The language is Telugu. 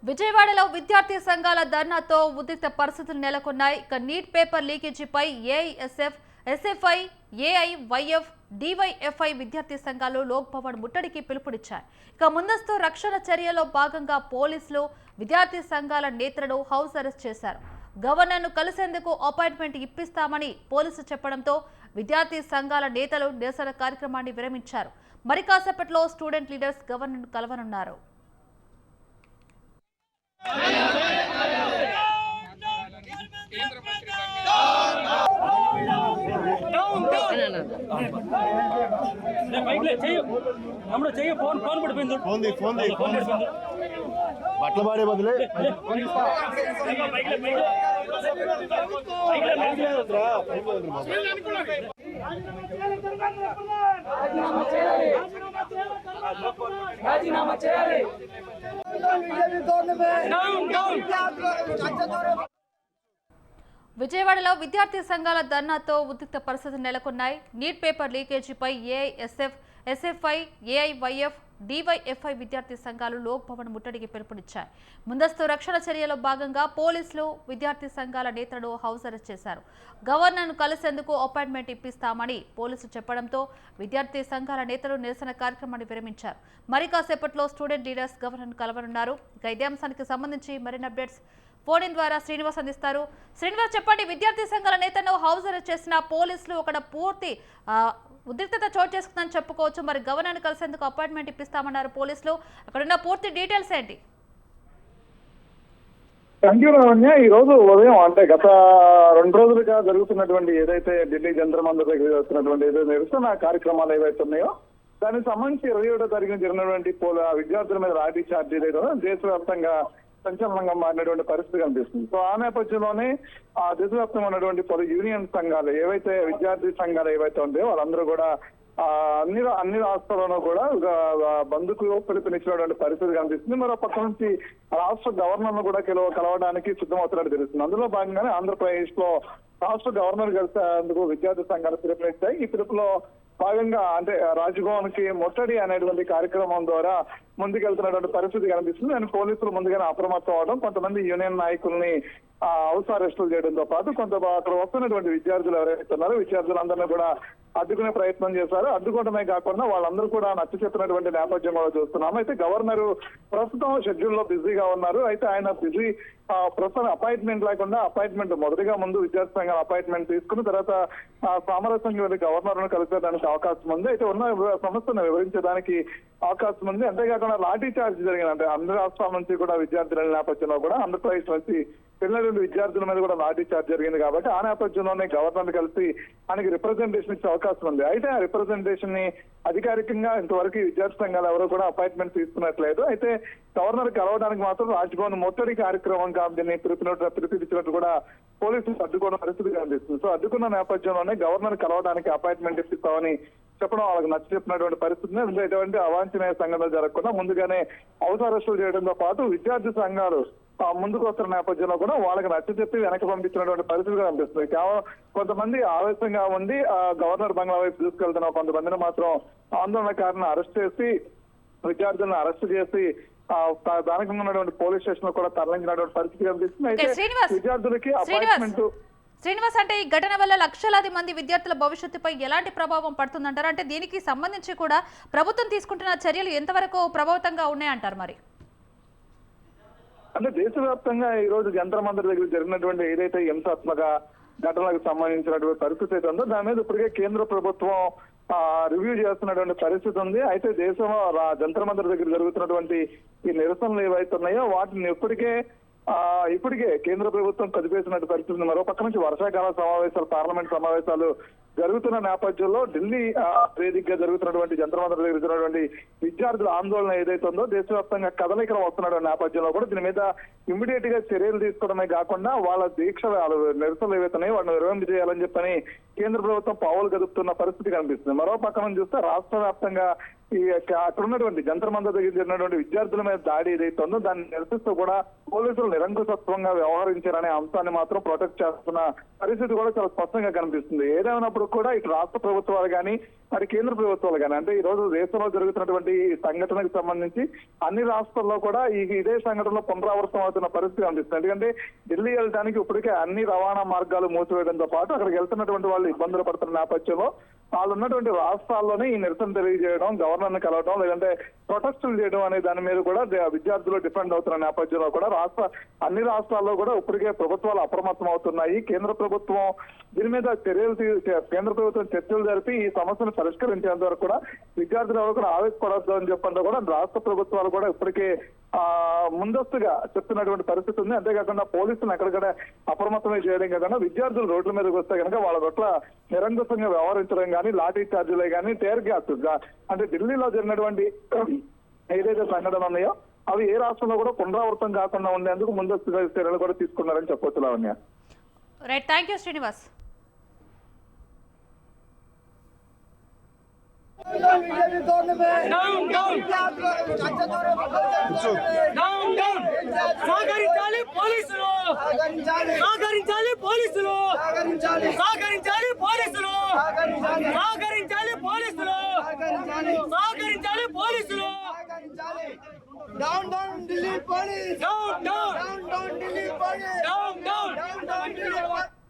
విజయవాడలో విద్యార్థి సంఘాల ధర్నాతో ఉద్రిక్త పరిస్థితులు నెలకొన్నాయి. ఇక నీట్ పేపర్ లీకేజీపై ఏఐఎస్ఎఫ్, ఎస్ఎఫ్ఐ, ఏఐవైఎఫ్, డివైఎఫ్ఐ విద్యార్థి సంఘాలు లోక్ భవన్ ముట్టడికి పిలుపునిచ్చాయి. ఇక ముందస్తు రక్షణ చర్యలో భాగంగా పోలీసులు విద్యార్థి సంఘాల నేతలను హౌస్ అరెస్ట్ చేశారు. గవర్నర్ను కలిసేందుకు అపాయింట్మెంట్ ఇప్పిస్తామని పోలీసులు చెప్పడంతో విద్యార్థి సంఘాల నేతలు నిరసన కార్యక్రమాన్ని విరమించారు. మరి కాసేపట్లో స్టూడెంట్ లీడర్స్ గవర్నర్ను కలవనున్నారు. బట్టలు పాడే బదులే రాజీనామా చేయాలి. విజయవాడలో విద్యార్థి సంఘాల ధర్నాతో ఉద్రిక్త పరిస్థితులు నెలకొన్నాయి. నీట్ పేపర్ లీకేజీపై ఏఐఎస్ఎఫ్, ఎస్ఎఫ్ఐ, ఏఐవైఎఫ్, డివైఎఫ్ఐ విద్యార్థి సంఘాలు లోక్ భవన్ ముట్టడికి పిలుపునిచ్చాయి. ముందస్తు రక్షణ చర్యలో భాగంగా పోలీసులు విద్యార్థి సంఘాల నేతలను హౌస్ అరెస్ట్ చేశారు. గవర్నర్ను కలిసేందుకు అపాయింట్మెంట్ ఇప్పిస్తామని పోలీసులు చెప్పడంతో విద్యార్థి సంఘాల నేతలు నిరసన కార్యక్రమాన్ని విరమించారు. మరి కాసేపట్లో స్టూడెంట్ లీడర్స్ గవర్నర్ను కలవనున్నారు. ఇక ఇదే అంశానికి సంబంధించి మరిన్ని అప్డేట్స్ ఫోన్ ఇన్ ద్వారా శ్రీనివాస్ అందిస్తారు. శ్రీనివాస్, చెప్పండి. విద్యార్థి సంఘాల నేతను హౌస్ అరెస్ట్ చేసిన పోలీసులు అక్కడ పూర్తి ఉద్రిక్తత చోటు చేసుకుందని చెప్పుకోవచ్చు. మరి గవర్నర్ను కలిసేందుకు అపాయింట్మెంట్ ఇప్పిస్తామన్నారు పోలీసులు. అక్కడున్న పూర్తి డీటెయిల్స్ ఏంటి? Thank you Lavanya. ఈ రోజు ఉదయం అంటే గత 2 రోజులుగా జరుగుతున్నటువంటి ఏదైతే ఢిల్లీ జంతర్ మంతర్ దగ్గర జరుగుతున్నటువంటి ఏదైతే నిరసన కార్యక్రమాలు ఏవైతే ఉన్నాయో దానికి సంబంధించి 27వ తారీఖున జరిగినటువంటి విద్యార్థుల మీద లాఠీ చార్జ్ ఏదైతే దేశవ్యాప్తంగా సంచలనంగా మారినటువంటి పరిస్థితి కనిపిస్తుంది. సో ఆ నేపథ్యంలోనే ఆ దేశవ్యాప్తంగా ఉన్నటువంటి పలు యూనియన్ సంఘాలు ఏవైతే విద్యార్థి సంఘాలు ఏవైతే ఉంటాయో వాళ్ళందరూ కూడా అన్ని రాష్ట్రాల్లోనూ కూడా బంధుకు పిలుపునిచ్చినటువంటి పరిస్థితి కనిపిస్తుంది. మరో పక్క నుంచి రాష్ట్ర గవర్నర్ను కూడా కలవడానికి సిద్ధమవుతున్నట్టు తెలుస్తుంది. అందులో భాగంగానే ఆంధ్రప్రదేశ్ లో రాష్ట్ర గవర్నర్ కలిసేందుకు విద్యార్థి సంఘాలు పిలుపునిచ్చాయి. ఈ పిలుపులో భాగంగా అంటే రాజ్భవన్ కి ముట్టడి అనేటువంటి కార్యక్రమం ద్వారా ముందుకెళ్తున్నటువంటి పరిస్థితి కనిపిస్తుంది. దాని పోలీసులు ముందుగానే అప్రమత్తం అవడం, కొంతమంది యూనియన్ నాయకుల్ని హౌస్ అరెస్టులు చేయడంతో పాటు అక్కడ వస్తున్నటువంటి విద్యార్థులు ఎవరైతే ఉన్నారో విద్యార్థులందరినీ కూడా అడ్డుకునే ప్రయత్నం చేశారు. అడ్డుకోవడమే కాకుండా వాళ్ళందరూ కూడా నచ్చ చెప్పినటువంటి నేపథ్యం కూడా చూస్తున్నాము. అయితే గవర్నర్ ప్రస్తుతం షెడ్యూల్ లో బిజీగా ఉన్నారు. అయితే ఆయన బిజీ ప్రస్తుతం అపాయింట్మెంట్ లేకుండా అపాయింట్మెంట్ మొదటిగా ముందు విద్యార్థి సంఘాల అపాయింట్మెంట్ తీసుకున్న తర్వాత సామరస్యంగా వెళ్ళి గవర్నర్ ను కలిసేదానికి అవకాశం ఉంది. అయితే ఉన్న సమస్యను వివరించడానికి అవకాశం ఉంది. అంతేకాకుండా లాఠీ చార్జ్ జరిగిందంటే అన్ని రాష్ట్రాల నుంచి కూడా విద్యార్థుల నేపథ్యంలో కూడా ఆంధ్రప్రదేశ్ నుంచి వెళ్ళినటువంటి విద్యార్థుల మీద కూడా లాఠీ చార్జ్ జరిగింది. కాబట్టి ఆ నేపథ్యంలోనే గవర్నర్ కలిసి ఆయనకి రిప్రజెంటేషన్ ఇచ్చే అవకాశం ఉంది. అయితే ఆ రిప్రజెంటేషన్ ని అధికారికంగా ఇంతవరకు విద్యార్థి సంఘాలు ఎవరు కూడా అపాయింట్మెంట్ తీసుకున్నట్లేదు. అయితే గవర్నర్ కలవడానికి మాత్రం రాజ్భవన్ ముట్టడి కార్యక్రమం దీన్ని పిలిపించినట్టు కూడా పోలీసులు అడ్డుకున్న పరిస్థితి కనిపిస్తుంది. సో అడ్డుకున్న నేపథ్యంలోనే గవర్నర్ కలవడానికి అపాయింట్మెంట్ ఇప్పిస్తామని చెప్పడం వాళ్ళకి నచ్చ చెప్పినటువంటి పరిస్థితిని ఎటువంటి అవాంఛనీయ సంఘటనలు జరగకుండా ముందుగానే హౌస్ అరెస్టులు చేయడంతో పాటు విద్యార్థి సంఘాలు ముందుకు వస్తున్న నేపథ్యంలో కూడా వాళ్ళకి నచ్చ చెప్పి వెనక్కి పంపించినటువంటి పరిస్థితి కనిపిస్తుంది. కేవలం కొంతమంది ఆవేశంగా ఉండి గవర్నర్ బంగ్లా వైపు తీసుకెళ్తున్న కొంతమందిని మాత్రం ఆందోళనకారులను అరెస్ట్ చేసి విద్యార్థులను అరెస్ట్ చేసి దానికి ఉన్నటువంటి పోలీస్ స్టేషన్ లో కూడా తరలించినటువంటి పరిస్థితి కనిపిస్తుంది. అయితే విద్యార్థులకి అపాయింట్మెంట్ శ్రీనివాస్, అంటే ఈ ఘటన వల్ల లక్షలాది మంది విద్యార్థుల భవిష్యత్తుపై ఎలాంటి ప్రభావం పడుతుందంటారు? అంటే దీనికి సంబంధించి కూడా ప్రభుత్వం తీసుకుంటున్న చర్యలు ఎంతవరకు ప్రభావితంగా ఉన్నాయంటారు? మరి అంటే దేశవ్యాప్తంగా ఈ రోజు జంతర్ మంతర్ దగ్గర జరిగినటువంటి ఏదైతే హింసాత్మక ఘటనలకు సంబంధించినటువంటి పరిస్థితి అయితే ఉందో దాని మీద ఇప్పటికే కేంద్ర ప్రభుత్వం రివ్యూ చేస్తున్నటువంటి పరిస్థితి ఉంది. అయితే దేశంలో జంతర్ మంతర్ దగ్గర జరుగుతున్నటువంటి ఈ నిరసనలు ఏవైతే ఉన్నాయో వాటిని ఇప్పటికే కేంద్ర ప్రభుత్వం కదిపేసినట్టు పరిస్థితి. మరో పక్క నుంచి వర్షాకాల సమావేశాలు, పార్లమెంట్ సమావేశాలు జరుగుతున్న నేపథ్యంలో ఢిల్లీ వేదికగా జరుగుతున్నటువంటి జంతర్ మంతర్ దగ్గర జరుగుతున్నటువంటి విద్యార్థుల ఆందోళన ఏదైతే ఉందో దేశవ్యాప్తంగా కదలికలు వస్తున్నటువంటి నేపథ్యంలో కూడా దీని మీద ఇమ్మీడియట్ గా చర్యలు తీసుకోవడమే కాకుండా వాళ్ళ దీక్ష నిరసనలు ఏవైతే ఉన్నాయో వాటిని విరమించేయాలని చెప్పని కేంద్ర ప్రభుత్వం పావులు కదుపుతున్న పరిస్థితి కనిపిస్తుంది. మరో పక్క నుంచి చూస్తే రాష్ట్ర వ్యాప్తంగా అక్కడ ఉన్నటువంటి జంతర్ మంతర్ దగ్గర జరిగినటువంటి విద్యార్థుల మీద దాడి ఏదైతే ఉందో దాన్ని నిరసిస్తూ కూడా పోలీసులు నిరంకుశత్వంగా వ్యవహరించారనే అంశాన్ని మాత్రం ప్రొటెక్ట్ చేస్తున్న పరిస్థితి కూడా చాలా స్పష్టంగా కనిపిస్తుంది. ఏదేమైనప్పుడు కూడా ఇటు రాష్ట్ర ప్రభుత్వాలు కానీ మరి కేంద్ర ప్రభుత్వాలు కానీ అంటే ఈ రోజు దేశంలో జరుగుతున్నటువంటి ఈ సంఘటనకు సంబంధించి అన్ని రాష్ట్రాల్లో కూడా ఇదే సంఘటనలో పునరావృతం అవుతున్న పరిస్థితి కనిపిస్తుంది. ఎందుకంటే ఢిల్లీ వెళ్ళడానికి ఇప్పటికే అన్ని రవాణా మార్గాలు మూసివేయడంతో పాటు అక్కడికి వెళ్తున్నటువంటి వాళ్ళు ఇబ్బందులు పడుతున్న నేపథ్యంలో వాళ్ళు ఉన్నటువంటి రాష్ట్రాల్లోనే ఈ నిరసన తెలియజేయడం, గవర్నర్ ని కలవడం, లేదంటే ప్రొటెస్టులు చేయడం అనే దాని మీద కూడా విద్యార్థులు డిపెండ్ అవుతున్న నేపథ్యంలో కూడా అన్ని రాష్ట్రాల్లో కూడా ఇప్పటికే ప్రభుత్వాలు అప్రమత్తం అవుతున్నాయి. కేంద్ర ప్రభుత్వం దీని మీద కేంద్ర ప్రభుత్వం చర్చలు జరిపి ఈ సమస్యను పరిష్కరించేంత వరకు కూడా విద్యార్థులు ఎవరు కూడా ఆవేశపడద్దు అని చెప్పంటే కూడా రాష్ట్ర ప్రభుత్వాలు కూడా ఇప్పటికే ముందస్తుగా చెప్తున్నటువంటి పరిస్థితి ఉంది. అంతేకాకుండా పోలీసులు ఎక్కడికక్కడ అప్రమత్తమే చేయడం కాకుండా విద్యార్థులు రోడ్ల మీదకి వస్తే కనుక వాళ్ళ పట్ల నిరంకుశంగా వ్యవహరించడం కానీ, లాఠీ చార్జీలే కానీ, టేర్ గ్యాస్ అంటే ఢిల్లీలో జరిగినటువంటి ఏదైతే సంఘటన ఉన్నాయో అవి ఏ రాష్ట్రంలో కూడా పునరావృతం కాకుండా ఉండేందుకు ముందస్తుగా చర్యలు కూడా తీసుకున్నారని చెప్పొచ్చు. Lavanya. Right, thank you Srinivas. సహకరించాలి పోలీసులు, సహకరించాలి పోలీసులు, సహకరించాలి పోలీసులు, సహకరించాలి పోలీసులు, సహకరించాలి పోలీసులు. Down, down, Delhi police! Down, down, Down, down, Delhi police! down, down, Down, down, Delhi police!